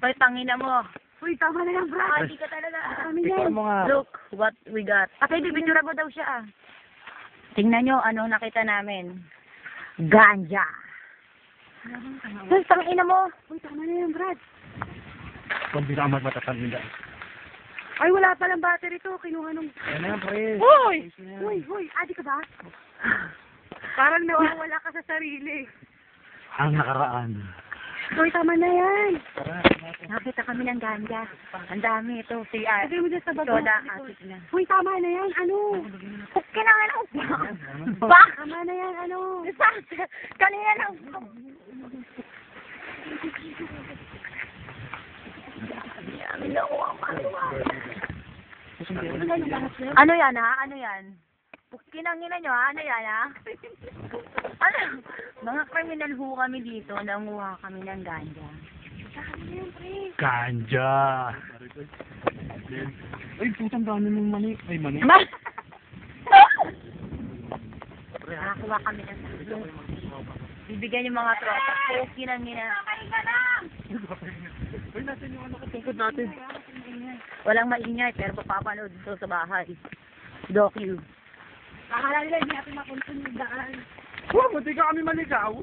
Hoy, tangina mo. Uy, tama na yan, Brad. Hindi ka talaga. Kami yan. Look what we got. Okay, bibidura mo daw siya. Tingnan nyo, ano nakita namin. Ganja. Hoy, tangina mo. Uy, tama na yan, Brad. Kung di ka magmatatan nila. Ay, wala palang battery to. Kinuha nung... Yan na yan, pre. Hoy! Uy, adi ka ba? Parang nawawala ka sa sarili. Ang nakaraan. Uy, tama na yan. Nakita kami ng ganja. Ang dami ito. Si Lagay mo dyan sa baba. Soda, acid na. Uy, tama na yan. Ano? Okay na nga lang. Ba? Tama na yan. Ano? Kanina lang. Ano yan ha? Ano yan? Kinangina nyo ha? Ano yan ha? Ano? Mga kriminal ho kami dito. Nanguha kami ng ganja. Ganja. Ay, putang dami mong mani. Ay, mani. Nakakuha kami ng bibigyan yung mga tropa. Kinangina. Ay, natin yung ano katungkod natin. Walang maingay pero papapanood dito sa bahay. Docu. Akala nila hindi natin makunsun yung daan. Wow, buti ka kami maligaw.